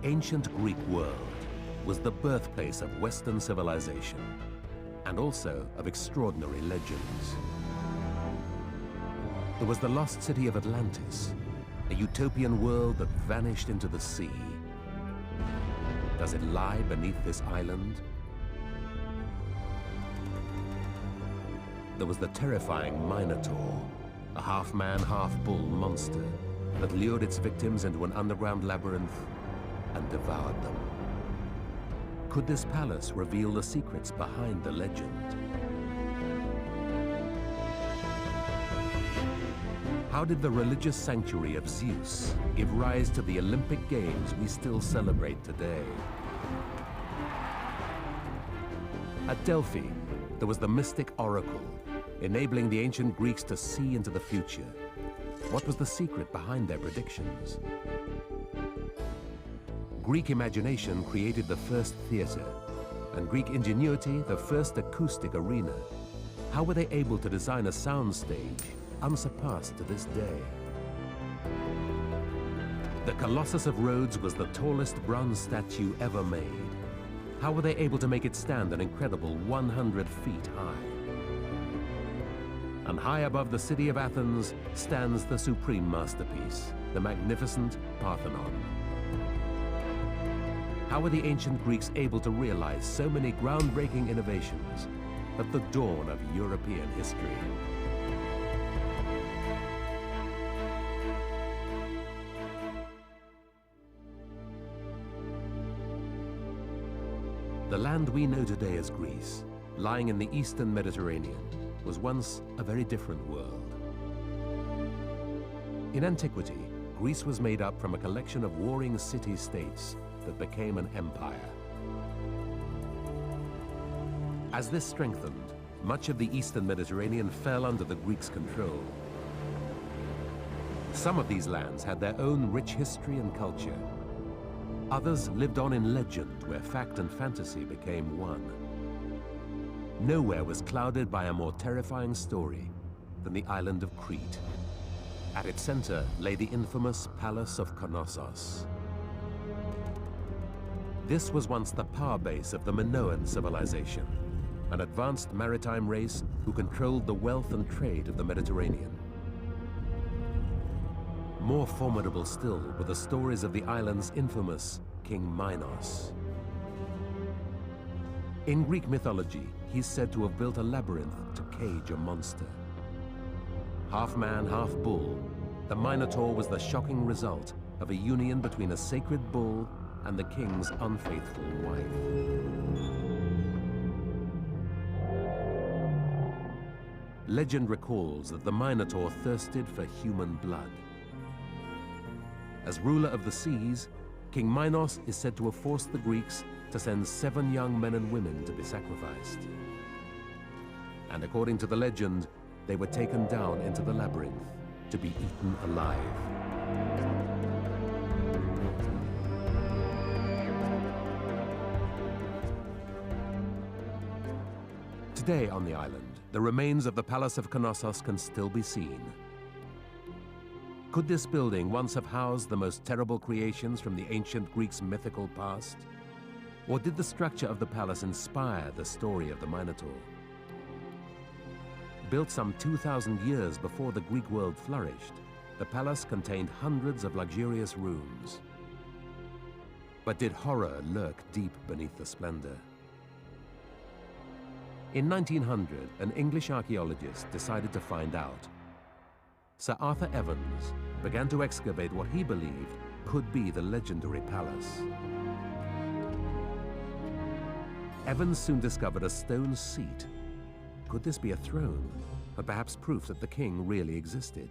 ancient Greek world was the birthplace of Western civilization and also of extraordinary legends. There was the lost city of Atlantis, a utopian world that vanished into the sea. Does it lie beneath this island? There was the terrifying Minotaur, a half-man, half-bull monster that lured its victims into an underground labyrinth and devoured them. Could this palace reveal the secrets behind the legend? How did the religious sanctuary of Zeus give rise to the Olympic Games we still celebrate today? At Delphi, there was the mystic oracle, enabling the ancient Greeks to see into the future. What was the secret behind their predictions? Greek imagination created the first theater, and Greek ingenuity the first acoustic arena. How were they able to design a soundstage unsurpassed to this day? The Colossus of Rhodes was the tallest bronze statue ever made. How were they able to make it stand an incredible 100 feet high? And high above the city of Athens stands the supreme masterpiece, the magnificent Parthenon. How were the ancient Greeks able to realize so many groundbreaking innovations at the dawn of European history? The land we know today as Greece, lying in the eastern Mediterranean, was once a very different world. In antiquity, Greece was made up from a collection of warring city-states that became an empire. As this strengthened, much of the eastern Mediterranean fell under the Greeks' control. Some of these lands had their own rich history and culture. Others lived on in legend, where fact and fantasy became one. Nowhere was clouded by a more terrifying story than the island of Crete. At its center lay the infamous Palace of Knossos. This was once the power base of the Minoan civilization, an advanced maritime race who controlled the wealth and trade of the Mediterranean. More formidable still were the stories of the island's infamous King Minos. In Greek mythology, he's said to have built a labyrinth to cage a monster. Half man, half bull, the Minotaur was the shocking result of a union between a sacred bull and the king's unfaithful wife. Legend recalls that the Minotaur thirsted for human blood. As ruler of the seas, King Minos is said to have forced the Greeks to send 7 young men and women to be sacrificed. And according to the legend, they were taken down into the labyrinth to be eaten alive. Today on the island, the remains of the Palace of Knossos can still be seen. Could this building once have housed the most terrible creations from the ancient Greeks' mythical past? Or did the structure of the palace inspire the story of the Minotaur? Built some 2,000 years before the Greek world flourished, the palace contained hundreds of luxurious rooms. But did horror lurk deep beneath the splendor? In 1900, an English archaeologist decided to find out. Sir Arthur Evans began to excavate what he believed could be the legendary palace. Evans soon discovered a stone seat. Could this be a throne, or perhaps proof that the king really existed?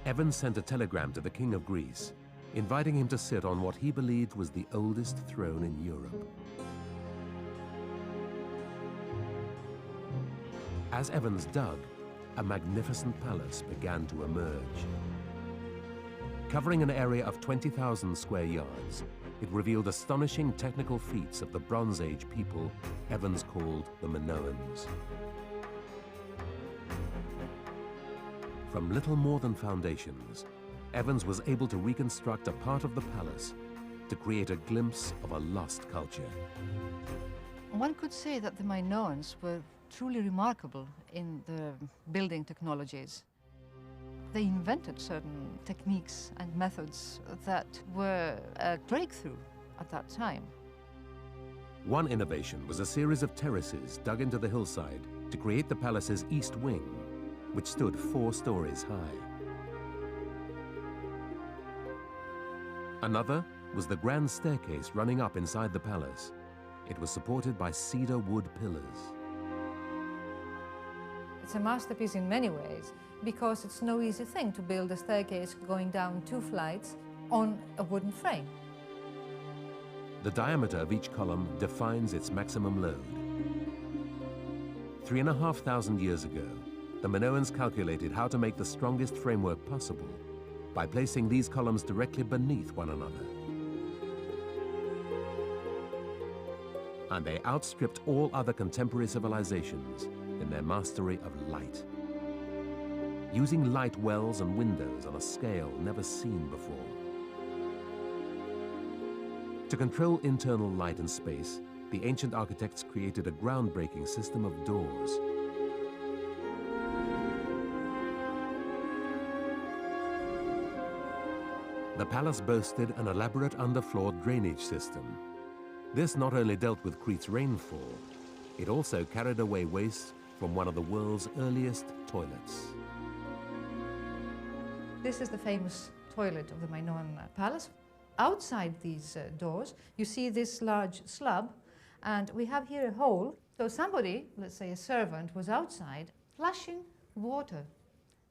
Evans sent a telegram to the King of Greece, inviting him to sit on what he believed was the oldest throne in Europe. As Evans dug, a magnificent palace began to emerge. Covering an area of 20,000 square yards, it revealed astonishing technical feats of the Bronze Age people Evans called the Minoans. From little more than foundations, Evans was able to reconstruct a part of the palace to create a glimpse of a lost culture. One could say that the Minoans were truly remarkable in the building technologies. They invented certain techniques and methods that were a breakthrough at that time. One innovation was a series of terraces dug into the hillside to create the palace's east wing, which stood 4 stories high. Another was the grand staircase running up inside the palace. It was supported by cedar wood pillars. It's a masterpiece in many ways, because it's no easy thing to build a staircase going down 2 flights on a wooden frame. The diameter of each column defines its maximum load. 3,500 years ago, the Minoans calculated how to make the strongest framework possible by placing these columns directly beneath one another. And they outstripped all other contemporary civilizations in their mastery of light, using light wells and windows on a scale never seen before. To control internal light and space, the ancient architects created a groundbreaking system of doors. The palace boasted an elaborate underfloor drainage system. This not only dealt with Crete's rainfall, it also carried away waste from one of the world's earliest toilets. This is the famous toilet of the Minoan palace. Outside these doors, you see this large slab, and we have here a hole. So somebody, let's say a servant, was outside flushing water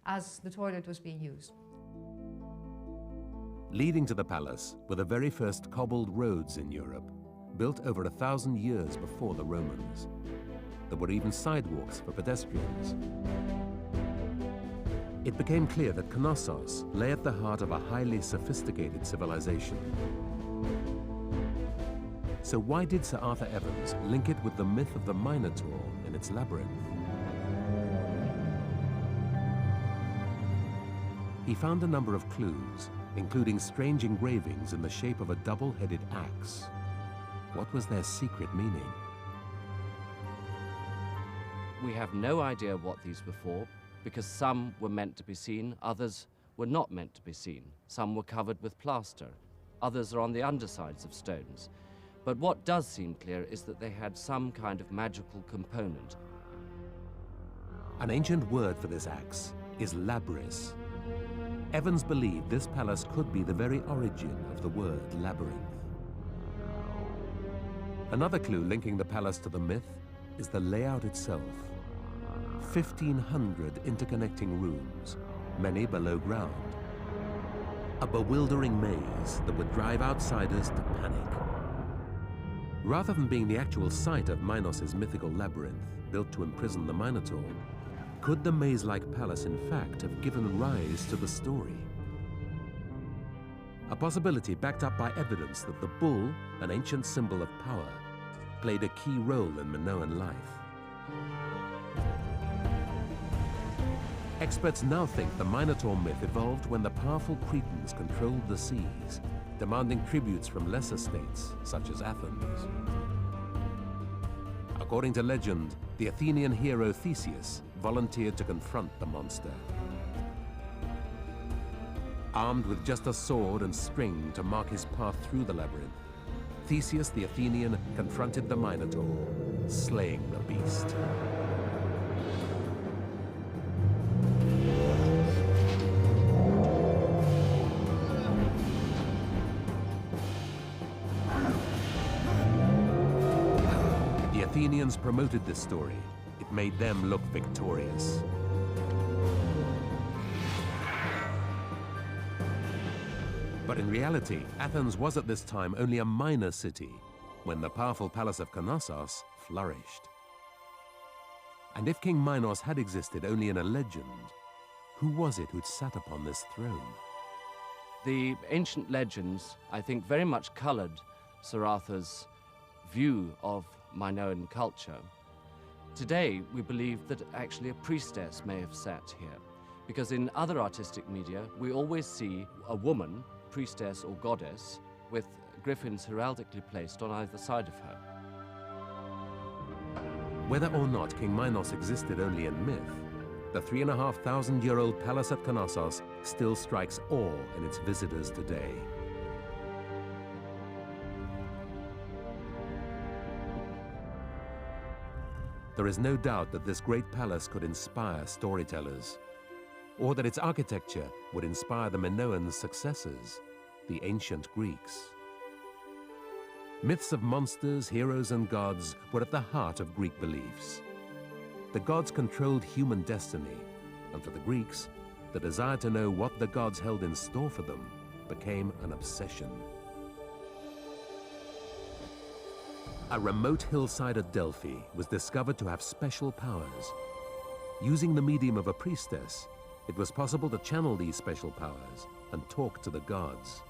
as the toilet was being used. Leading to the palace were the very first cobbled roads in Europe, built over 1,000 years before the Romans. There were even sidewalks for pedestrians. It became clear that Knossos lay at the heart of a highly sophisticated civilization. So why did Sir Arthur Evans link it with the myth of the Minotaur in its labyrinth? He found a number of clues, including strange engravings in the shape of a double-headed axe. What was their secret meaning? We have no idea what these were for, because some were meant to be seen, others were not meant to be seen. Some were covered with plaster, others are on the undersides of stones. But what does seem clear is that they had some kind of magical component. An ancient word for this axe is labyrinth. Evans believed this palace could be the very origin of the word labyrinth. Another clue linking the palace to the myth is the layout itself. 1,500 interconnecting rooms, many below ground. A bewildering maze that would drive outsiders to panic. Rather than being the actual site of Minos' mythical labyrinth, built to imprison the Minotaur, could the maze-like palace in fact have given rise to the story? A possibility backed up by evidence that the bull, an ancient symbol of power, played a key role in Minoan life. Experts now think the Minotaur myth evolved when the powerful Cretans controlled the seas, demanding tributes from lesser states, such as Athens. According to legend, the Athenian hero Theseus volunteered to confront the monster. Armed with just a sword and string to mark his path through the labyrinth, Theseus the Athenian confronted the Minotaur, slaying the beast. The Athenians promoted this story. It made them look victorious. But in reality, Athens was at this time only a minor city when the powerful palace of Knossos flourished. And if King Minos had existed only in a legend, who was it who'd sat upon this throne? The ancient legends, I think, very much colored Sir Arthur's view of Minoan culture. Today, we believe that actually a priestess may have sat here, Because in other artistic media, we always see a woman, priestess or goddess, with griffins heraldically placed on either side of her. Whether or not King Minos existed only in myth, the 3,500-year-old palace at Knossos still strikes awe in its visitors today. There is no doubt that this great palace could inspire storytellers, or that its architecture would inspire the Minoans' successors, the ancient Greeks. Myths of monsters, heroes, and gods were at the heart of Greek beliefs. The gods controlled human destiny, and for the Greeks, the desire to know what the gods held in store for them became an obsession. A remote hillside at Delphi was discovered to have special powers. Using the medium of a priestess, it was possible to channel these special powers and talk to the gods.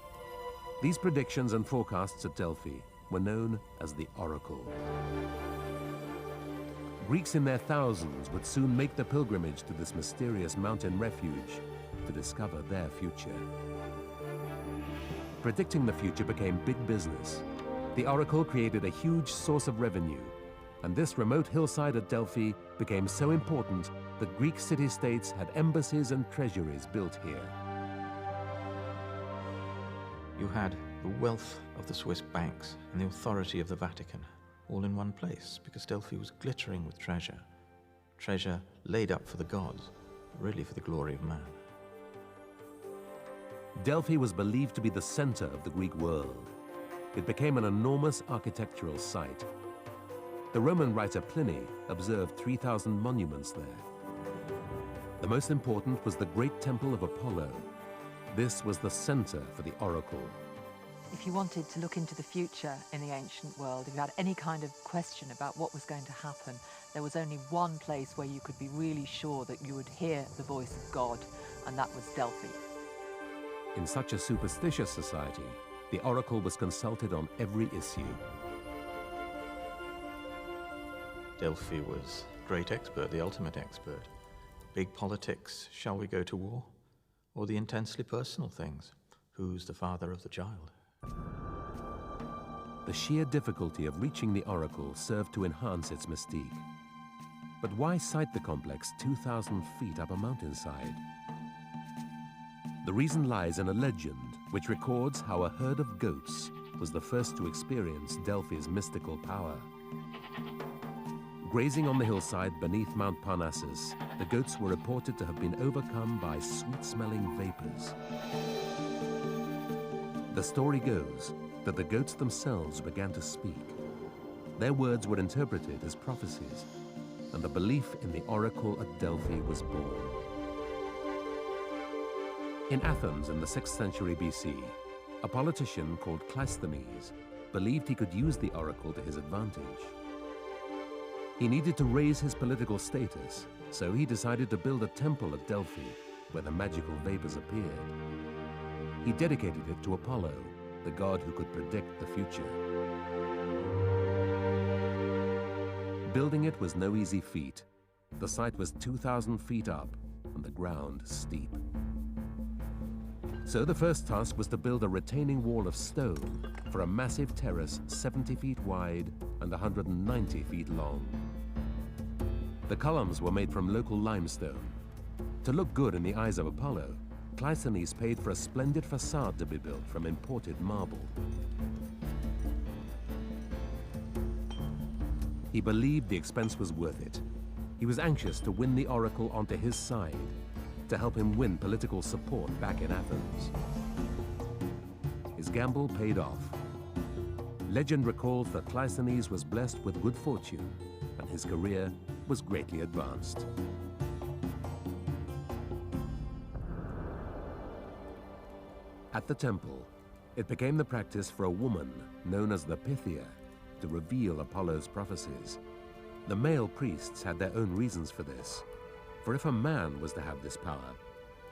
These predictions and forecasts at Delphi were known as the oracle. Greeks in their thousands would soon make the pilgrimage to this mysterious mountain refuge to discover their future. Predicting the future became big business. The oracle created a huge source of revenue, and this remote hillside at Delphi became so important that Greek city-states had embassies and treasuries built here. You had the wealth of the Swiss banks and the authority of the Vatican all in one place, because Delphi was glittering with treasure. Treasure laid up for the gods, but really for the glory of man. Delphi was believed to be the center of the Greek world. It became an enormous architectural site. The Roman writer Pliny observed 3,000 monuments there. The most important was the great temple of Apollo. This was the center for the oracle. If you wanted to look into the future in the ancient world, if you had any kind of question about what was going to happen, there was only one place where you could be really sure that you would hear the voice of God, and that was Delphi. In such a superstitious society, the oracle was consulted on every issue. Delphi was the great expert, the ultimate expert. Big politics, shall we go to war? Or the intensely personal things, who's the father of the child? The sheer difficulty of reaching the oracle served to enhance its mystique. But why site the complex 2,000 feet up a mountainside? The reason lies in a legend which records how a herd of goats was the first to experience Delphi's mystical power. Grazing on the hillside beneath Mount Parnassus, the goats were reported to have been overcome by sweet-smelling vapors. The story goes that the goats themselves began to speak. Their words were interpreted as prophecies, and the belief in the oracle at Delphi was born. In Athens in the 6th century BC, a politician called Cleisthenes believed he could use the oracle to his advantage. He needed to raise his political status, so he decided to build a temple at Delphi where the magical vapors appeared. He dedicated it to Apollo, the god who could predict the future. Building it was no easy feat. The site was 2,000 feet up and the ground steep. So the first task was to build a retaining wall of stone for a massive terrace 70 feet wide and 190 feet long. The columns were made from local limestone. To look good in the eyes of Apollo, Cleisthenes paid for a splendid facade to be built from imported marble. He believed the expense was worth it. He was anxious to win the oracle onto his side, to help him win political support back in Athens. His gamble paid off. Legend recalls that Cleisthenes was blessed with good fortune, and his career was greatly advanced. At the temple, it became the practice for a woman, known as the Pythia, to reveal Apollo's prophecies. The male priests had their own reasons for this, for if a man was to have this power,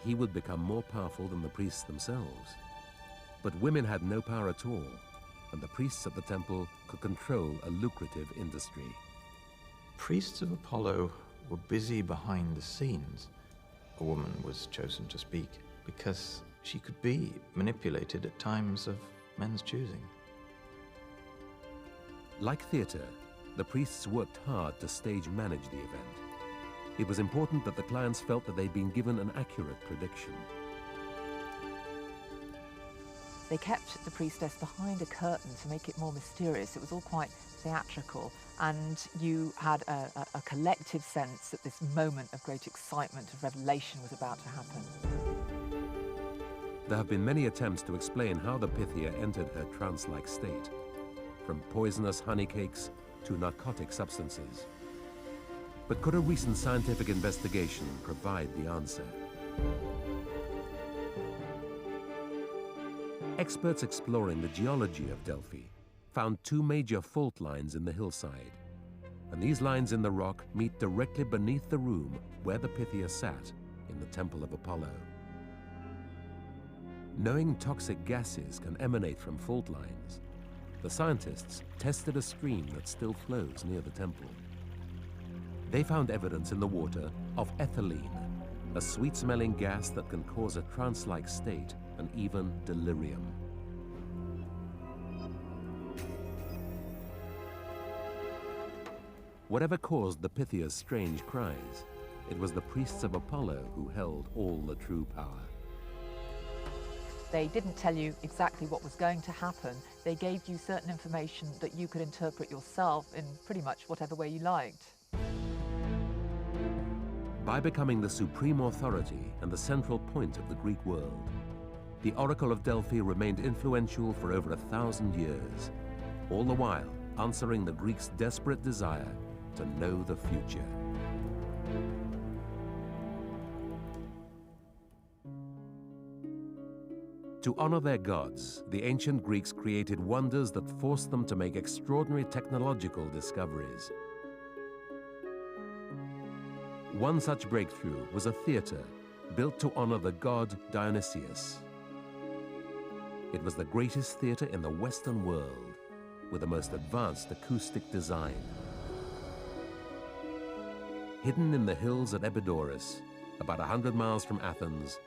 he would become more powerful than the priests themselves. But women had no power at all, and the priests at the temple could control a lucrative industry. Priests of Apollo were busy behind the scenes, a woman was chosen to speak, because she could be manipulated at times of men's choosing. Like theatre, the priests worked hard to stage manage the event. It was important that the clients felt that they'd been given an accurate prediction. They kept the priestess behind a curtain to make it more mysterious. It was all quite theatrical, and you had a collective sense that this moment of great excitement, of revelation, was about to happen. There have been many attempts to explain how the Pythia entered her trance-like state, from poisonous honey cakes to narcotic substances. But could a recent scientific investigation provide the answer? Experts exploring the geology of Delphi found two major fault lines in the hillside, and these lines in the rock meet directly beneath the room where the Pythia sat in the Temple of Apollo. Knowing toxic gases can emanate from fault lines, the scientists tested a stream that still flows near the temple. They found evidence in the water of ethylene, a sweet-smelling gas that can cause a trance-like state and even delirium. Whatever caused the Pythia's strange cries, it was the priests of Apollo who held all the true power. They didn't tell you exactly what was going to happen. They gave you certain information that you could interpret yourself in pretty much whatever way you liked. By becoming the supreme authority and the central point of the Greek world, the Oracle of Delphi remained influential for over 1,000 years, all the while answering the Greeks' desperate desire to know the future. To honor their gods, the ancient Greeks created wonders that forced them to make extraordinary technological discoveries. One such breakthrough was a theater built to honor the god Dionysius. It was the greatest theater in the Western world, with the most advanced acoustic design. Hidden in the hills at Epidaurus, about 100 miles from Athens,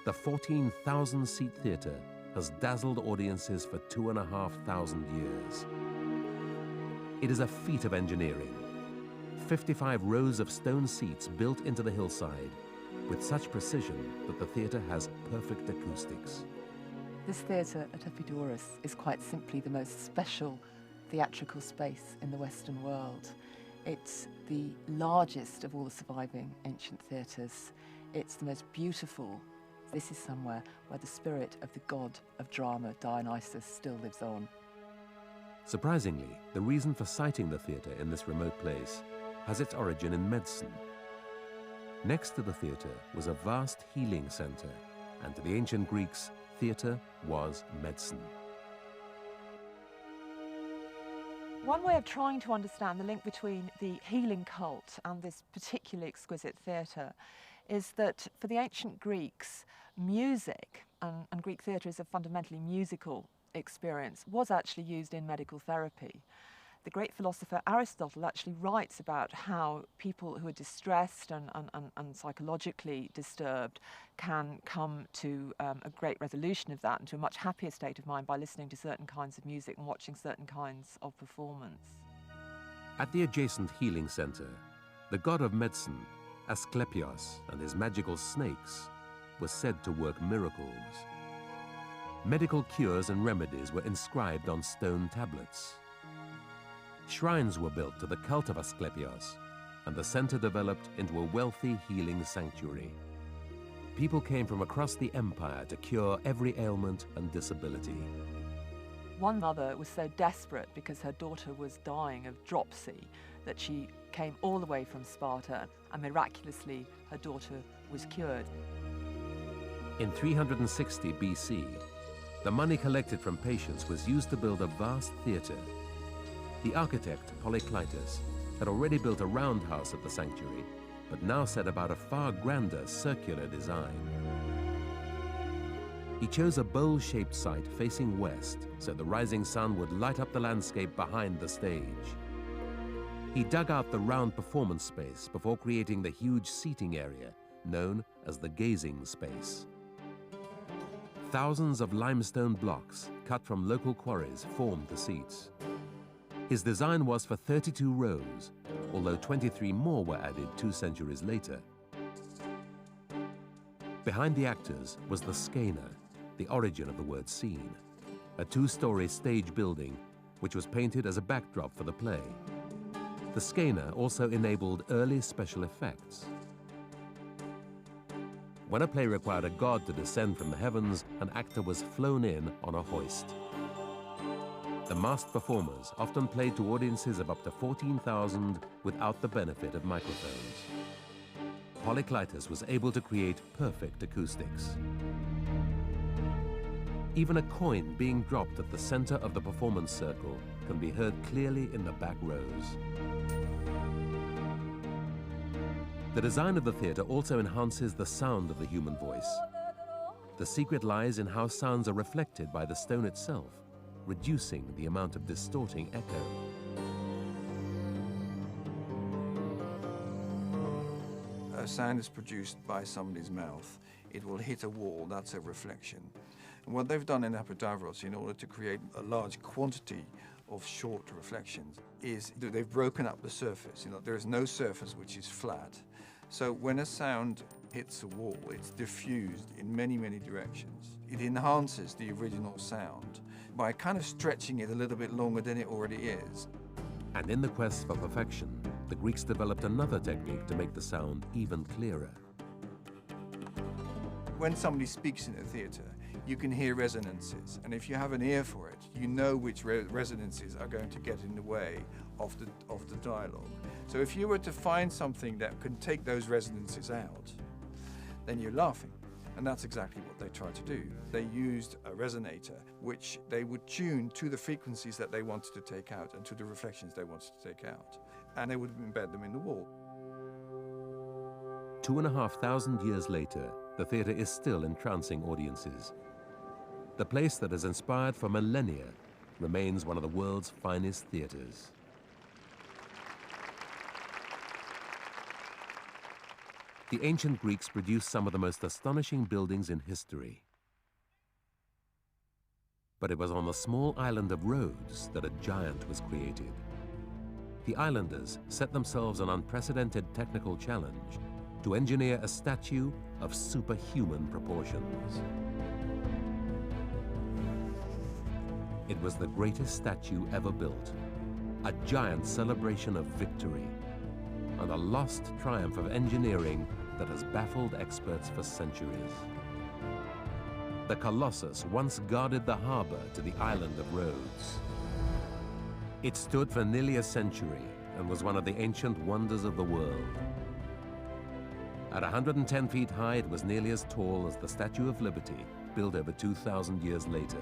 the 14,000-seat theater has dazzled audiences for 2,500 years. It is a feat of engineering. 55 rows of stone seats built into the hillside, with such precision that the theater has perfect acoustics. This theatre at Epidaurus is quite simply the most special theatrical space in the Western world. It's the largest of all the surviving ancient theatres. It's the most beautiful. This is somewhere where the spirit of the god of drama, Dionysus, still lives on. Surprisingly, the reason for siting the theatre in this remote place has its origin in medicine. Next to the theatre was a vast healing centre, and to the ancient Greeks, theatre was medicine. One way of trying to understand the link between the healing cult and this particularly exquisite theatre is that for the ancient Greeks, music, and Greek theatre is a fundamentally musical experience, was actually used in medical therapy. The great philosopher Aristotle actually writes about how people who are distressed and psychologically disturbed can come to a great resolution of that and to a much happier state of mind by listening to certain kinds of music and watching certain kinds of performance. At the adjacent healing center, the god of medicine, Asclepios, and his magical snakes were said to work miracles. Medical cures and remedies were inscribed on stone tablets. Shrines were built to the cult of Asclepios, and the center developed into a wealthy healing sanctuary. People came from across the empire to cure every ailment and disability. One mother was so desperate because her daughter was dying of dropsy that she came all the way from Sparta, and miraculously her daughter was cured. In 360 BC, the money collected from patients was used to build a vast theater. The architect, Polykleitos, had already built a roundhouse at the sanctuary, but now set about a far grander circular design. He chose a bowl-shaped site facing west so the rising sun would light up the landscape behind the stage. He dug out the round performance space before creating the huge seating area known as the gazing space. Thousands of limestone blocks cut from local quarries formed the seats. His design was for 32 rows, although 23 more were added 2 centuries later. Behind the actors was the scaena, the origin of the word scene, a 2-story stage building which was painted as a backdrop for the play. The scaena also enabled early special effects. When a play required a god to descend from the heavens, an actor was flown in on a hoist. The masked performers often played to audiences of up to 14,000 without the benefit of microphones. Polykleitos was able to create perfect acoustics. Even a coin being dropped at the center of the performance circle can be heard clearly in the back rows. The design of the theater also enhances the sound of the human voice. The secret lies in how sounds are reflected by the stone itself, reducing the amount of distorting echo. A sound is produced by somebody's mouth. It will hit a wall, that's a reflection. And what they've done in Epidavros in order to create a large quantity of short reflections is that they've broken up the surface. There is no surface which is flat. So when a sound hits a wall, it's diffused in many, many directions. It enhances the original sound by kind of stretching it a little bit longer than it already is. And in the quest for perfection, the Greeks developed another technique to make the sound even clearer. When somebody speaks in a theater, you can hear resonances, and if you have an ear for it, you know which resonances are going to get in the way of the dialogue. So if you were to find something that can take those resonances out, then you're laughing. And that's exactly what they tried to do. They used a resonator, which they would tune to the frequencies that they wanted to take out and to the reflections they wanted to take out. And they would embed them in the wall. 2,500 years later, the theater is still entrancing audiences. The place that has inspired for millennia remains one of the world's finest theaters. The ancient Greeks produced some of the most astonishing buildings in history. But it was on the small island of Rhodes that a giant was created. The islanders set themselves an unprecedented technical challenge to engineer a statue of superhuman proportions. It was the greatest statue ever built, a giant celebration of victory, and a lost triumph of engineering that has baffled experts for centuries. The Colossus once guarded the harbor to the island of Rhodes. It stood for nearly a century and was one of the ancient wonders of the world. At 110 feet high, it was nearly as tall as the Statue of Liberty, built over 2,000 years later.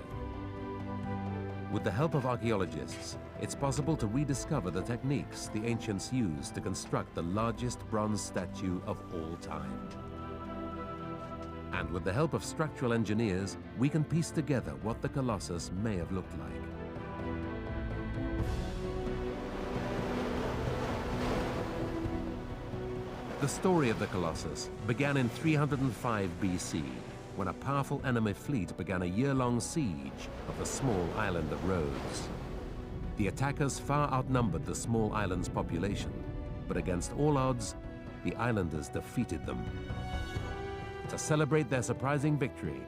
With the help of archaeologists, it's possible to rediscover the techniques the ancients used to construct the largest bronze statue of all time. And with the help of structural engineers, we can piece together what the Colossus may have looked like. The story of the Colossus began in 305 BC, when a powerful enemy fleet began a year-long siege of the small island of Rhodes. The attackers far outnumbered the small island's population, but against all odds, the islanders defeated them. To celebrate their surprising victory,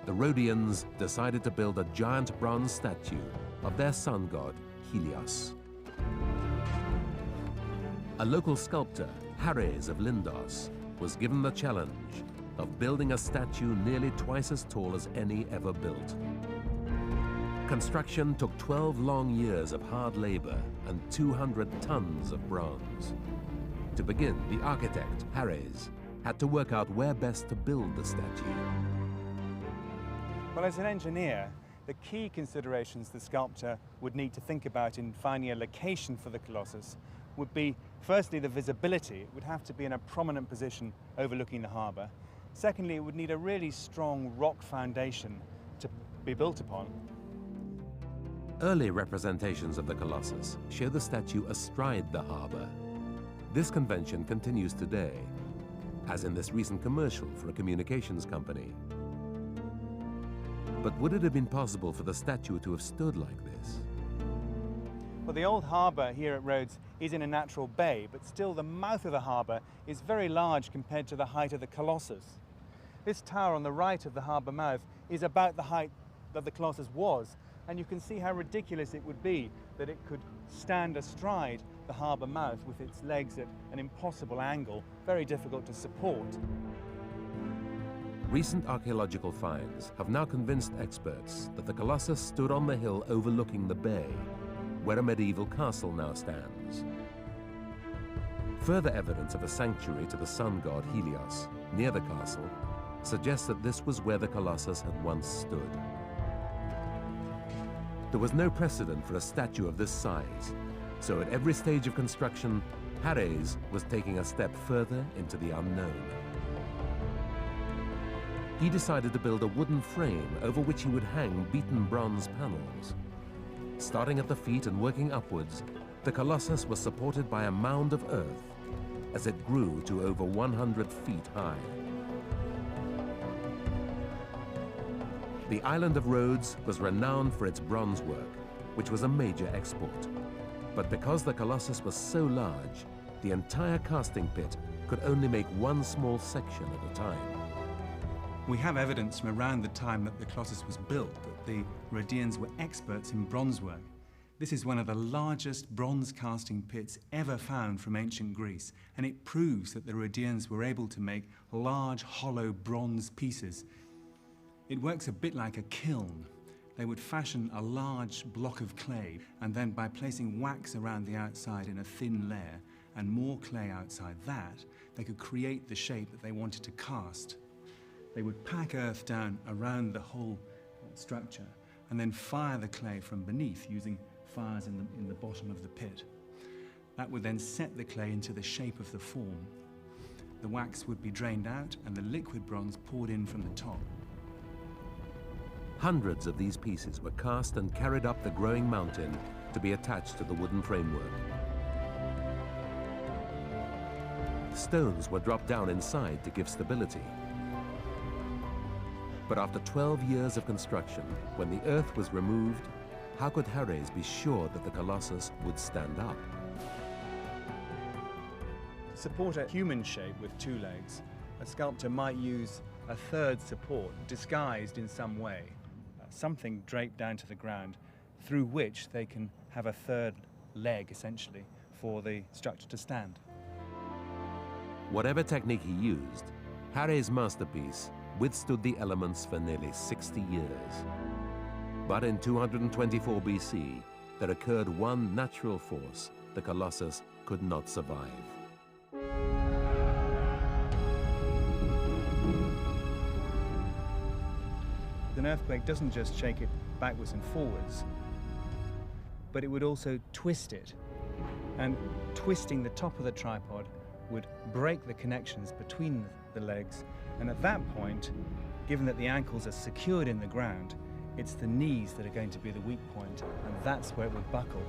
the Rhodians decided to build a giant bronze statue of their sun god, Helios. A local sculptor, Hares of Lindos, was given the challenge of building a statue nearly twice as tall as any ever built. Construction took 12 long years of hard labor and 200 tons of bronze. To begin, the architect, Hares, had to work out where best to build the statue. Well, as an engineer, the key considerations the sculptor would need to think about in finding a location for the Colossus would be, firstly, the visibility. It would have to be in a prominent position overlooking the harbour. Secondly, it would need a really strong rock foundation to be built upon. Early representations of the Colossus show the statue astride the harbour. This convention continues today. as in this recent commercial for a communications company. But would it have been possible for the statue to have stood like this? Well, the old harbour here at Rhodes is in a natural bay, but still the mouth of the harbour is very large compared to the height of the Colossus. This tower on the right of the harbour mouth is about the height that the Colossus was, and you can see how ridiculous it would be that it could stand astride the harbour mouth with its legs at an impossible angle, very difficult to support. Recent archaeological finds have now convinced experts that the Colossus stood on the hill overlooking the bay, where a medieval castle now stands. Further evidence of a sanctuary to the sun god Helios near the castle suggests that this was where the Colossus had once stood. There was no precedent for a statue of this size, so at every stage of construction, Harrys was taking a step further into the unknown. He decided to build a wooden frame over which he would hang beaten bronze panels. Starting at the feet and working upwards, the Colossus was supported by a mound of earth as it grew to over 100 feet high. The island of Rhodes was renowned for its bronze work, which was a major export. But because the Colossus was so large, the entire casting pit could only make one small section at a time. We have evidence from around the time that the Colossus was built that the Rhodians were experts in bronze work. This is one of the largest bronze casting pits ever found from ancient Greece, and it proves that the Rhodians were able to make large, hollow bronze pieces. It works a bit like a kiln. They would fashion a large block of clay, and then by placing wax around the outside in a thin layer and more clay outside that, they could create the shape that they wanted to cast. They would pack earth down around the whole structure and then fire the clay from beneath using fires in the bottom of the pit. That would then set the clay into the shape of the form. The wax would be drained out and the liquid bronze poured in from the top. Hundreds of these pieces were cast and carried up the growing mountain to be attached to the wooden framework. Stones were dropped down inside to give stability. But after 12 years of construction, when the earth was removed, how could Harrys be sure that the Colossus would stand up? To support a human shape with two legs, a sculptor might use a third support disguised in some way, something draped down to the ground through which they can have a third leg, essentially, for the structure to stand. Whatever technique he used, Harrys' masterpiece withstood the elements for nearly 60 years. But in 224 BC, there occurred one natural force the Colossus could not survive. An earthquake doesn't just shake it backwards and forwards, but it would also twist it. And twisting the top of the tripod would break the connections between the legs. And at that point, given that the ankles are secured in the ground, it's the knees that are going to be the weak point, and that's where it would buckle.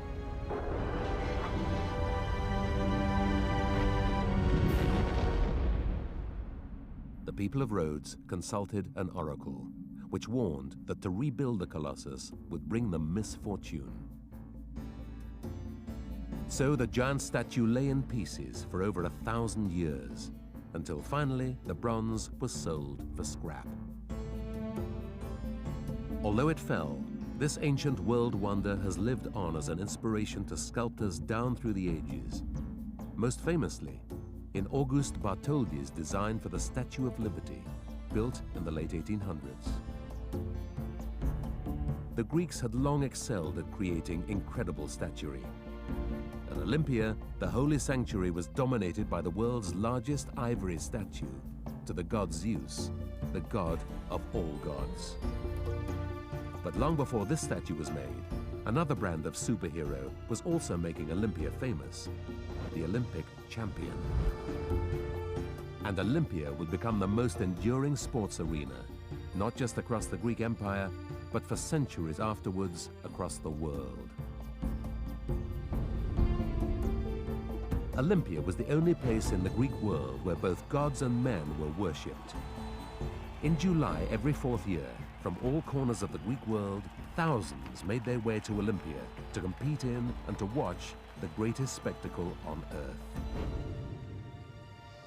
The people of Rhodes consulted an oracle, which warned that to rebuild the Colossus would bring them misfortune. So the giant statue lay in pieces for over 1,000 years, until finally the bronze was sold for scrap. Although it fell, this ancient world wonder has lived on as an inspiration to sculptors down through the ages, most famously in Auguste Bartholdi's design for the Statue of Liberty, built in the late 1800s. The Greeks had long excelled at creating incredible statuary. At Olympia, the holy sanctuary was dominated by the world's largest ivory statue to the god Zeus, the god of all gods. But long before this statue was made, another brand of superhero was also making Olympia famous, the Olympic champion. And Olympia would become the most enduring sports arena, not just across the Greek Empire, but for centuries afterwards across the world. Olympia was the only place in the Greek world where both gods and men were worshipped. In July every 4th year, from all corners of the Greek world, thousands made their way to Olympia to compete in and to watch the greatest spectacle on earth.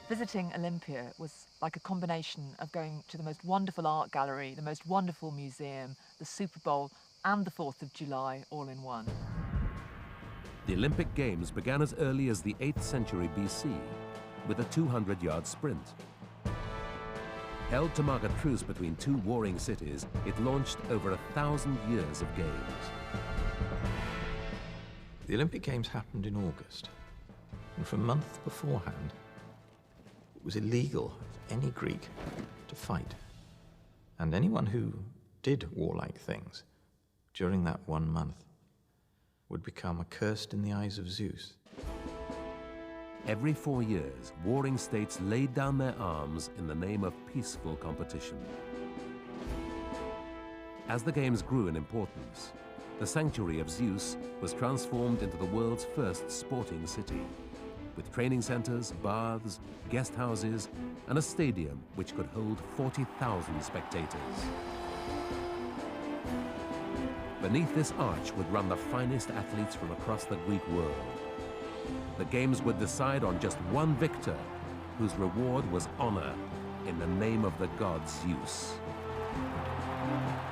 Visiting Olympia was like a combination of going to the most wonderful art gallery, the most wonderful museum, the Super Bowl, and the 4th of July all in one. The Olympic Games began as early as the 8th century BC with a 200-yard sprint. Held to mark a truce between two warring cities, it launched over 1,000 years of games. The Olympic Games happened in August, and for a month beforehand, it was illegal for any Greek to fight. And anyone who did warlike things during that 1 month would become accursed in the eyes of Zeus. Every 4 years, warring states laid down their arms in the name of peaceful competition. As the games grew in importance, the sanctuary of Zeus was transformed into the world's first sporting city, with training centers, baths, guest houses, and a stadium which could hold 40,000 spectators. Beneath this arch would run the finest athletes from across the Greek world. The games would decide on just one victor, whose reward was honor in the name of the god Zeus.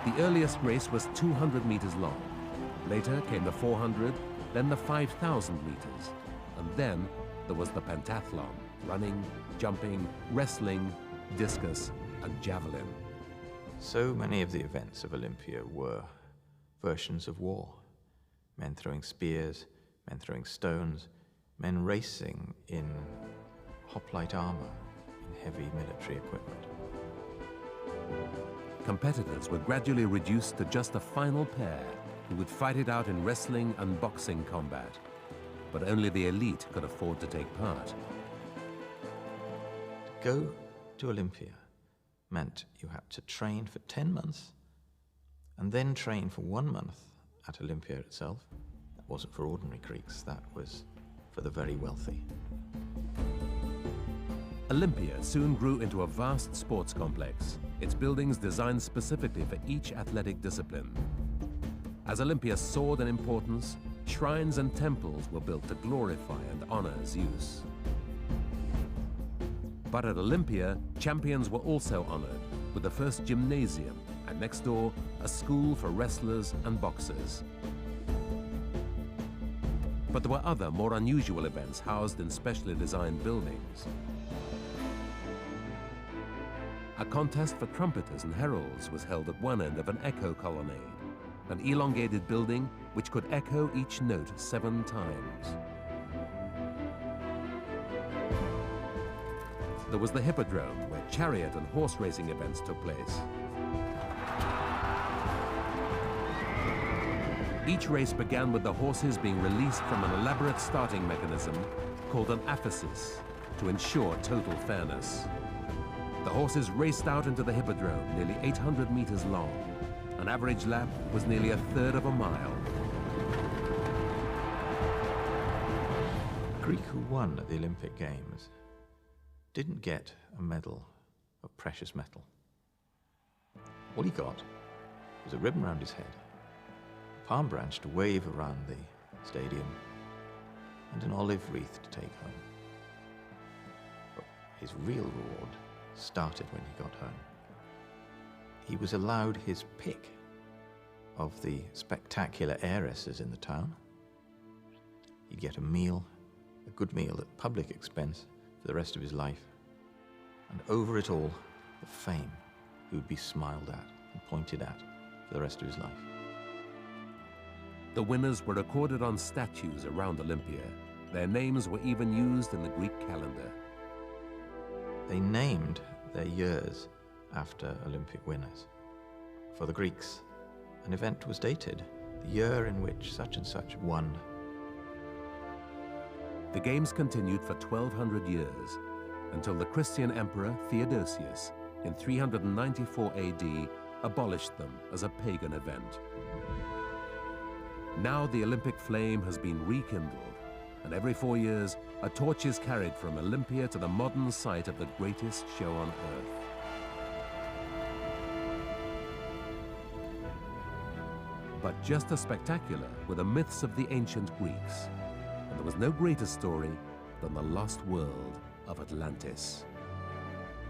The earliest race was 200 meters long. Later came the 400, then the 5,000 meters, and then there was the pentathlon, running, jumping, wrestling, discus, and javelin. So many of the events of Olympia were versions of war. Men throwing spears, men throwing stones, men racing in hoplite armor, in heavy military equipment. Competitors were gradually reduced to just a final pair who would fight it out in wrestling and boxing combat. But only the elite could afford to take part. To go to Olympia meant you had to train for 10 months and then train for 1 month at Olympia itself. That wasn't for ordinary Greeks, that was for the very wealthy. Olympia soon grew into a vast sports complex, its buildings designed specifically for each athletic discipline. As Olympia soared in importance, shrines and temples were built to glorify and honor Zeus. But at Olympia, champions were also honored with the first gymnasium, and next door, a school for wrestlers and boxers. But there were other, more unusual events housed in specially designed buildings. A contest for trumpeters and heralds was held at one end of an echo colonnade, an elongated building which could echo each note 7 times. There was the hippodrome, where chariot and horse racing events took place. Each race began with the horses being released from an elaborate starting mechanism called an aphesis to ensure total fairness. The horses raced out into the hippodrome, nearly 800 meters long. An average lap was nearly 1/3 of a mile. The Greek who won at the Olympic Games didn't get a medal of precious metal. All he got was a ribbon around his head, a palm branch to wave around the stadium, and an olive wreath to take home. But his real reward started when he got home. He was allowed his pick of the spectacular heiresses in the town. He'd get a meal, a good meal at public expense for the rest of his life. And over it all, the fame he would be smiled at and pointed at for the rest of his life. The winners were recorded on statues around Olympia. Their names were even used in the Greek calendar. They named their years after Olympic winners. For the Greeks, an event was dated, the year in which such and such won. The games continued for 1,200 years, until the Christian emperor Theodosius, in 394 AD, abolished them as a pagan event. Now the Olympic flame has been rekindled, and every 4 years, a torch is carried from Olympia to the modern site of the greatest show on earth. But just as spectacular were the myths of the ancient Greeks, and there was no greater story than the lost world of Atlantis.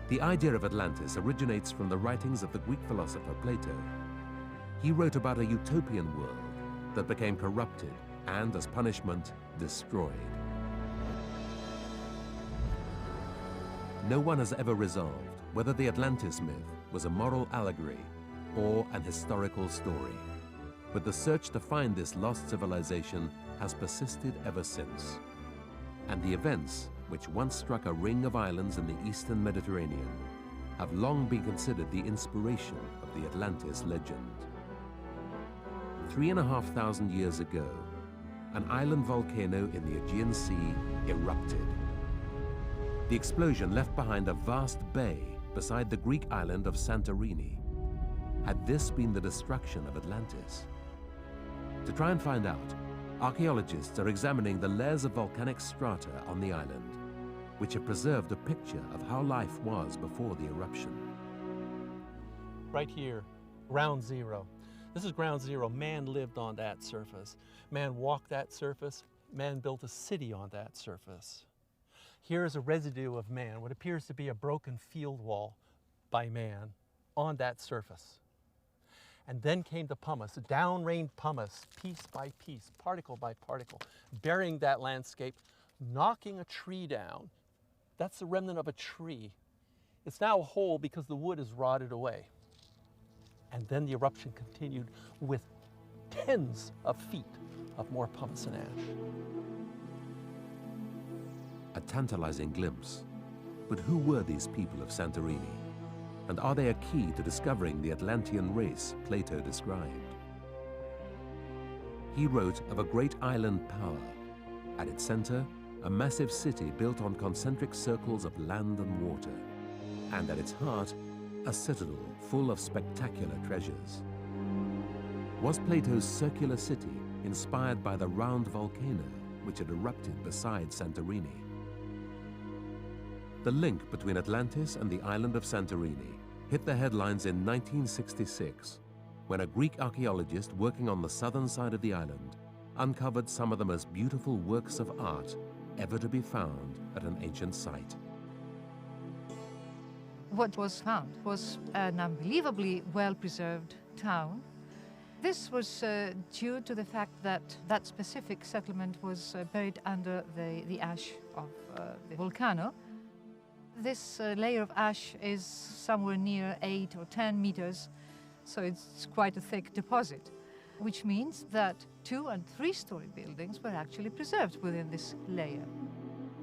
The idea of Atlantis originates from the writings of the Greek philosopher Plato. He wrote about a utopian world that became corrupted and, as punishment, destroyed. No one has ever resolved whether the Atlantis myth was a moral allegory or an historical story, but the search to find this lost civilization has persisted ever since. And the events, which once struck a ring of islands in the eastern Mediterranean, have long been considered the inspiration of the Atlantis legend. 3,500 years ago, an island volcano in the Aegean Sea erupted. The explosion left behind a vast bay beside the Greek island of Santorini. Had this been the destruction of Atlantis? To try and find out, archaeologists are examining the layers of volcanic strata on the island, which have preserved a picture of how life was before the eruption. Right here, ground zero. This is ground zero. Man lived on that surface. Man walked that surface. Man built a city on that surface. Here is a residue of man, what appears to be a broken field wall by man on that surface. And then came the pumice, down-rained pumice, piece by piece, particle by particle, burying that landscape, knocking a tree down. That's the remnant of a tree. It's now a hole because the wood is rotted away. And then the eruption continued with tens of feet of more pumice and ash. A tantalizing glimpse. But who were these people of Santorini? And are they a key to discovering the Atlantean race Plato described? He wrote of a great island power. At its center, a massive city built on concentric circles of land and water. And at its heart, a citadel full of spectacular treasures. Was Plato's circular city inspired by the round volcano which had erupted beside Santorini? The link between Atlantis and the island of Santorini hit the headlines in 1966 when a Greek archaeologist working on the southern side of the island uncovered some of the most beautiful works of art ever to be found at an ancient site. What was found was an unbelievably well-preserved town. This was due to the fact that that specific settlement was buried under the ash of the volcano. This layer of ash is somewhere near 8 or 10 meters, so it's quite a thick deposit, which means that 2- and 3-story buildings were actually preserved within this layer.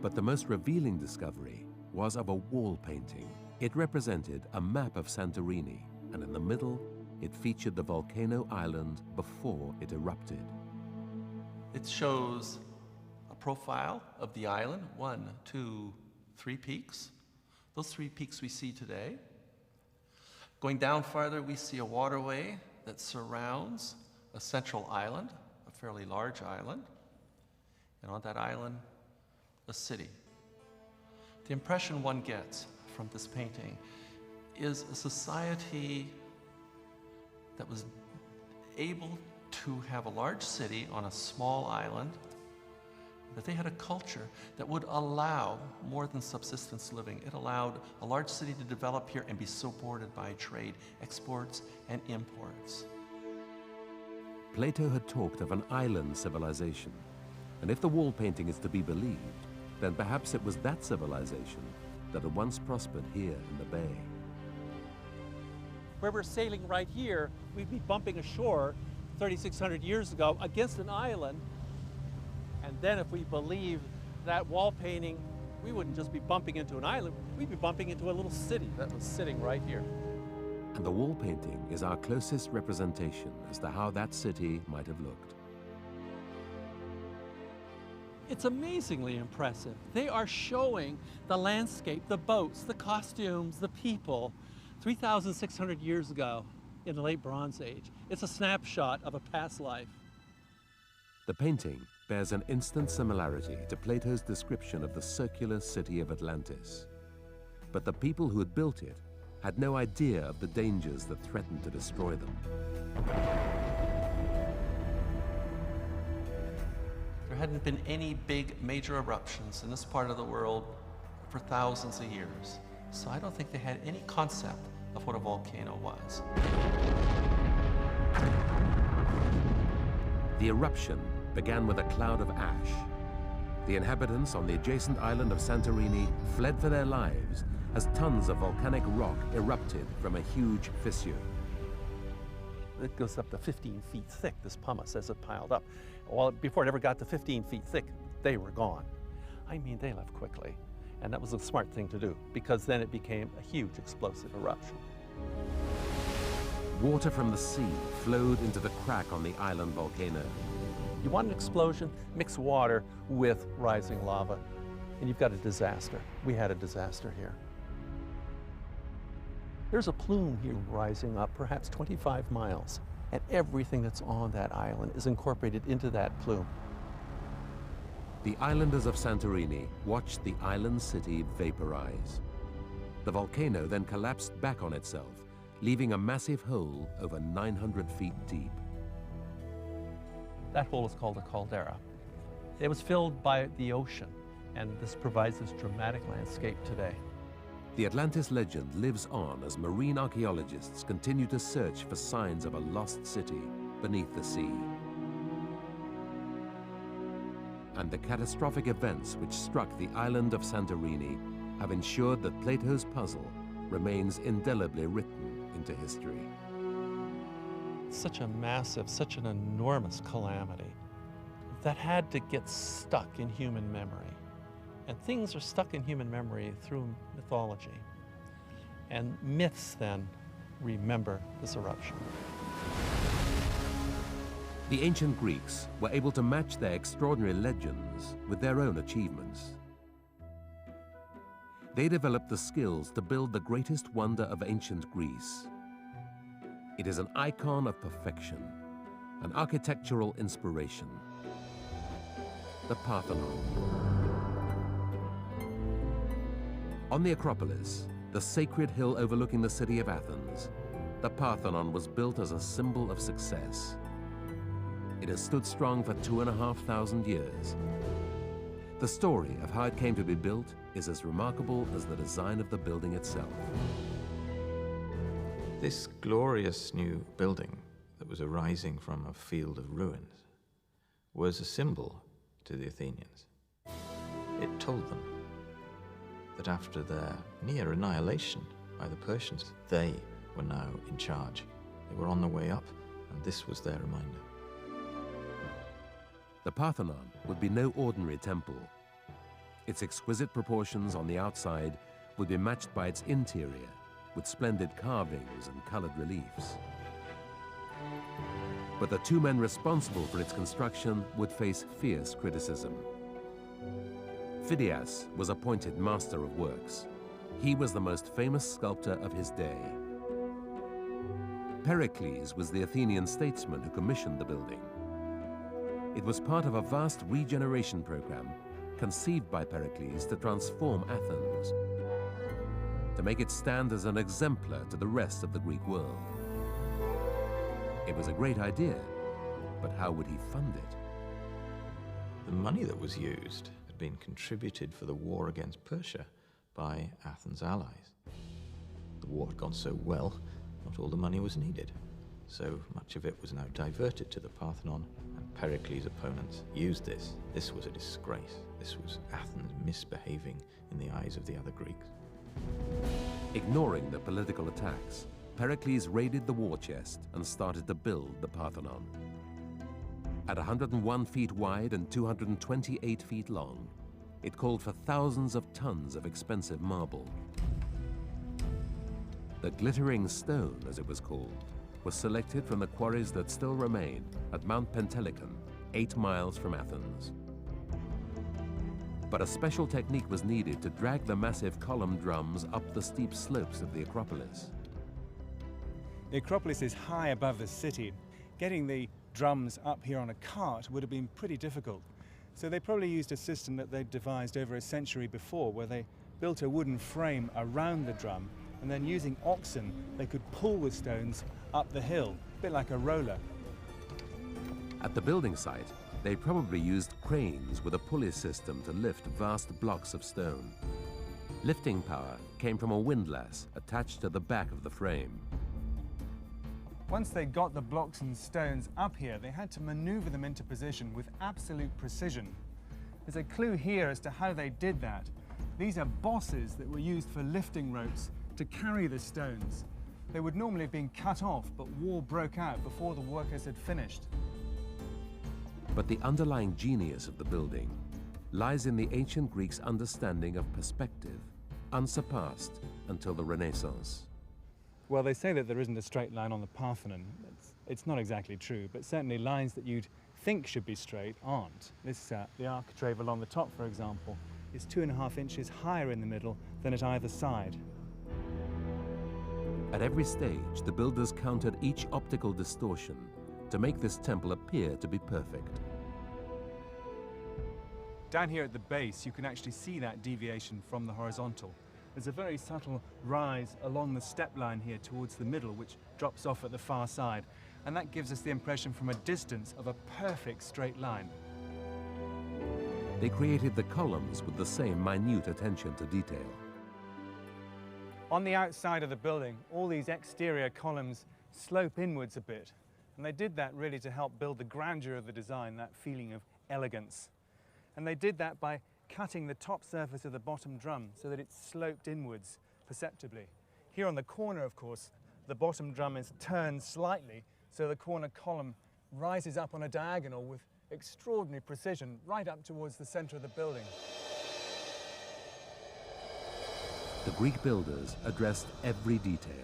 But the most revealing discovery was of a wall painting. It represented a map of Santorini, and in the middle, it featured the volcano island before it erupted. It shows a profile of the island, 1, 2, 3 peaks. Those 3 peaks we see today. Going down farther, we see a waterway that surrounds a central island, a fairly large island, and on that island, a city. The impression one gets from this painting is a society that was able to have a large city on a small island, but they had a culture that would allow more than subsistence living. It allowed a large city to develop here and be supported by trade, exports and imports. Plato had talked of an island civilization, and if the wall painting is to be believed, then perhaps it was that civilization that had once prospered here in the bay. Where we're sailing right here, we'd be bumping ashore 3,600 years ago against an island. And then if we believe that wall painting, we wouldn't just be bumping into an island, we'd be bumping into a little city that was sitting right here. And the wall painting is our closest representation as to how that city might have looked. It's amazingly impressive. They are showing the landscape, the boats, the costumes, the people 3,600 years ago in the late Bronze Age. It's a snapshot of a past life. The painting bears an instant similarity to Plato's description of the circular city of Atlantis. But the people who had built it had no idea of the dangers that threatened to destroy them. There hadn't been any big major eruptions in this part of the world for thousands of years. So I don't think they had any concept of what a volcano was. The eruption began with a cloud of ash. The inhabitants on the adjacent island of Santorini fled for their lives as tons of volcanic rock erupted from a huge fissure. It goes up to 15 feet thick, this pumice, as it piled up. Well, before it ever got to 15 feet thick, they were gone. I mean, they left quickly. And that was a smart thing to do, because then it became a huge explosive eruption. Water from the sea flowed into the crack on the island volcano. You want an explosion, mix water with rising lava, and you've got a disaster. We had a disaster here. There's a plume here rising up perhaps 25 miles, and everything that's on that island is incorporated into that plume. The islanders of Santorini watched the island city vaporize. The volcano then collapsed back on itself, leaving a massive hole over 900 feet deep. That hole is called a caldera. It was filled by the ocean, and this provides this dramatic landscape today. The Atlantis legend lives on as marine archaeologists continue to search for signs of a lost city beneath the sea. And the catastrophic events which struck the island of Santorini have ensured that Plato's puzzle remains indelibly written into history. Such a massive, such an enormous calamity that had to get stuck in human memory. And things are stuck in human memory through mythology. And myths then remember this eruption. The ancient Greeks were able to match their extraordinary legends with their own achievements. They developed the skills to build the greatest wonder of ancient Greece. It is an icon of perfection, an architectural inspiration, the Parthenon. On the Acropolis, the sacred hill overlooking the city of Athens, the Parthenon was built as a symbol of success. It has stood strong for 2,500 years. The story of how it came to be built is as remarkable as the design of the building itself. This glorious new building that was arising from a field of ruins was a symbol to the Athenians. It told them that after their near annihilation by the Persians, they were now in charge. They were on the way up, and this was their reminder. The Parthenon would be no ordinary temple. Its exquisite proportions on the outside would be matched by its interior, with splendid carvings and colored reliefs. But the two men responsible for its construction would face fierce criticism. Phidias was appointed master of works. He was the most famous sculptor of his day. Pericles was the Athenian statesman who commissioned the building. It was part of a vast regeneration program conceived by Pericles to transform Athens, to make it stand as an exemplar to the rest of the Greek world. It was a great idea, but how would he fund it? The money that was used had been contributed for the war against Persia by Athens' allies. The war had gone so well, not all the money was needed. So much of it was now diverted to the Parthenon, and Pericles' opponents used this. This was a disgrace. This was Athens misbehaving in the eyes of the other Greeks. Ignoring the political attacks, Pericles raided the war chest and started to build the Parthenon. At 101 feet wide and 228 feet long, it called for thousands of tons of expensive marble. The glittering stone, as it was called, was selected from the quarries that still remain at Mount Pentelicon, 8 miles from Athens. But a special technique was needed to drag the massive column drums up the steep slopes of the Acropolis. The Acropolis is high above the city. Getting the drums up here on a cart would have been pretty difficult. So they probably used a system that they'd devised over a century before, where they built a wooden frame around the drum, and then using oxen, they could pull the stones up the hill, a bit like a roller. At the building site, they probably used cranes with a pulley system to lift vast blocks of stone. Lifting power came from a windlass attached to the back of the frame. Once they got the blocks and stones up here, they had to maneuver them into position with absolute precision. There's a clue here as to how they did that. These are bosses that were used for lifting ropes to carry the stones. They would normally have been cut off, but war broke out before the workers had finished. But the underlying genius of the building lies in the ancient Greeks' understanding of perspective, unsurpassed until the Renaissance. Well, they say that there isn't a straight line on the Parthenon. It's not exactly true, but certainly lines that you'd think should be straight aren't. The architrave along the top, for example, is 2.5 inches higher in the middle than at either side. At every stage, the builders countered each optical distortion to make this temple appear to be perfect. Down here at the base, you can actually see that deviation from the horizontal. There's a very subtle rise along the step line here towards the middle, which drops off at the far side. And that gives us the impression from a distance of a perfect straight line. They created the columns with the same minute attention to detail. On the outside of the building, all these exterior columns slope inwards a bit. And they did that really to help build the grandeur of the design, that feeling of elegance. And they did that by cutting the top surface of the bottom drum so that it sloped inwards perceptibly. Here on the corner, of course, the bottom drum is turned slightly, so the corner column rises up on a diagonal with extraordinary precision right up towards the center of the building. The Greek builders addressed every detail.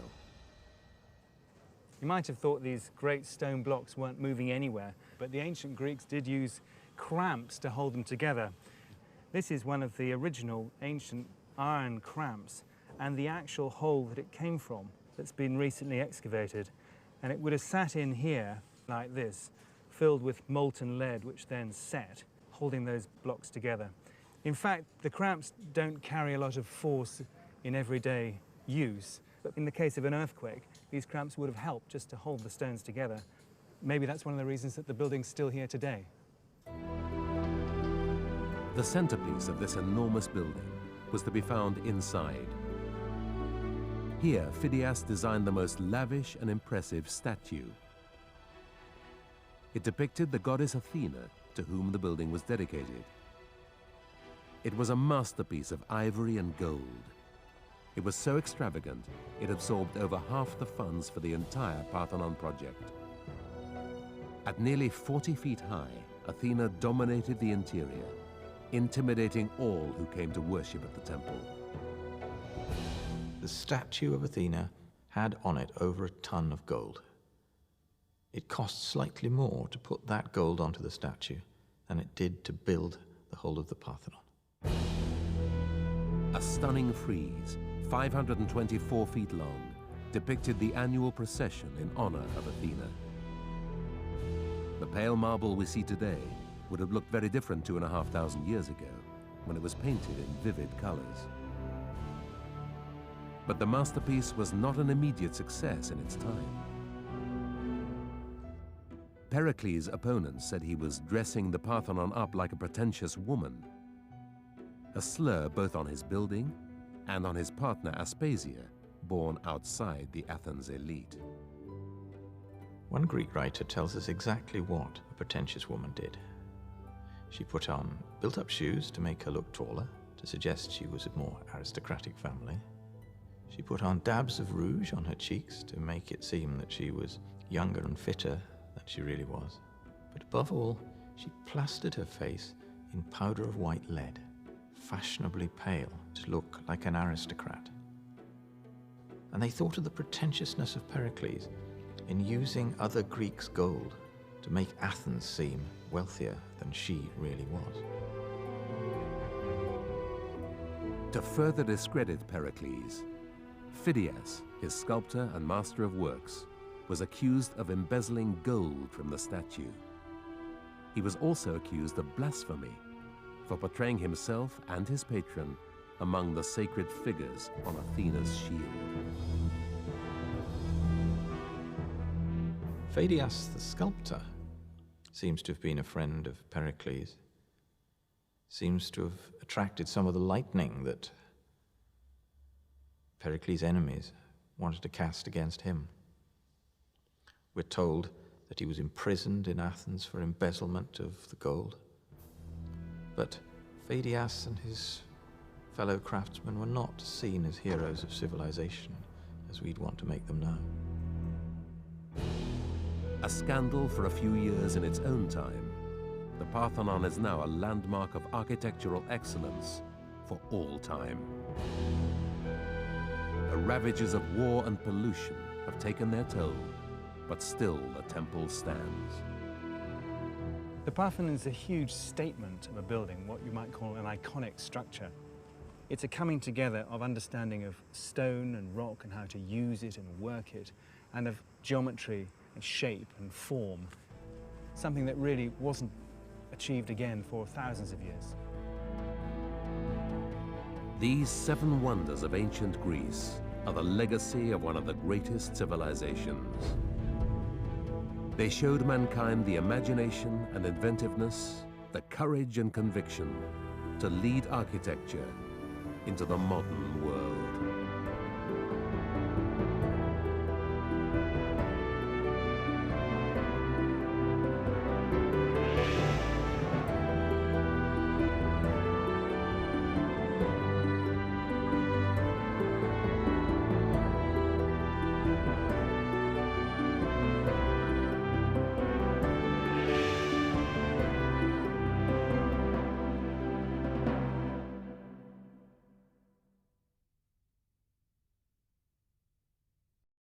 You might have thought these great stone blocks weren't moving anywhere, but the ancient Greeks did use cramps to hold them together. This is one of the original ancient iron cramps and the actual hole that it came from that's been recently excavated. And it would have sat in here like this, filled with molten lead, which then set, holding those blocks together. In fact, the cramps don't carry a lot of force in everyday use, but in the case of an earthquake, these cramps would have helped just to hold the stones together. Maybe that's one of the reasons that the building's still here today. The centerpiece of this enormous building was to be found inside. Here, Phidias designed the most lavish and impressive statue. It depicted the goddess Athena, to whom the building was dedicated. It was a masterpiece of ivory and gold. It was so extravagant, it absorbed over half the funds for the entire Parthenon project. At nearly 40 feet high, Athena dominated the interior, intimidating all who came to worship at the temple. The statue of Athena had on it over a ton of gold. It cost slightly more to put that gold onto the statue than it did to build the whole of the Parthenon. A stunning frieze, 524 feet long, depicted the annual procession in honor of Athena. The pale marble we see today would have looked very different 2,500 years ago, when it was painted in vivid colors. But the masterpiece was not an immediate success in its time. Pericles' opponents said he was dressing the Parthenon up like a pretentious woman, a slur both on his building and on his partner Aspasia, born outside the Athens elite. One Greek writer tells us exactly what a pretentious woman did. She put on built-up shoes to make her look taller, to suggest she was a more aristocratic family. She put on dabs of rouge on her cheeks to make it seem that she was younger and fitter than she really was. But above all, she plastered her face in powder of white lead, fashionably pale to look like an aristocrat. And they thought of the pretentiousness of Pericles in using other Greeks' gold to make Athens seem wealthier than she really was. To further discredit Pericles, Phidias, his sculptor and master of works, was accused of embezzling gold from the statue. He was also accused of blasphemy for portraying himself and his patron among the sacred figures on Athena's shield. Pheidias the sculptor seems to have been a friend of Pericles, seems to have attracted some of the lightning that Pericles' enemies wanted to cast against him. We're told that he was imprisoned in Athens for embezzlement of the gold. But Pheidias and his fellow craftsmen were not seen as heroes of civilization, as we'd want to make them now. A scandal for a few years in its own time, the Parthenon is now a landmark of architectural excellence for all time. The ravages of war and pollution have taken their toll, but still the temple stands. The Parthenon is a huge statement of a building, what you might call an iconic structure. It's a coming together of understanding of stone and rock and how to use it and work it, and of geometry and shape and form, something that really wasn't achieved again for thousands of years. These 7 wonders of ancient Greece are the legacy of one of the greatest civilizations. They showed mankind the imagination and inventiveness, the courage and conviction to lead architecture into the modern world.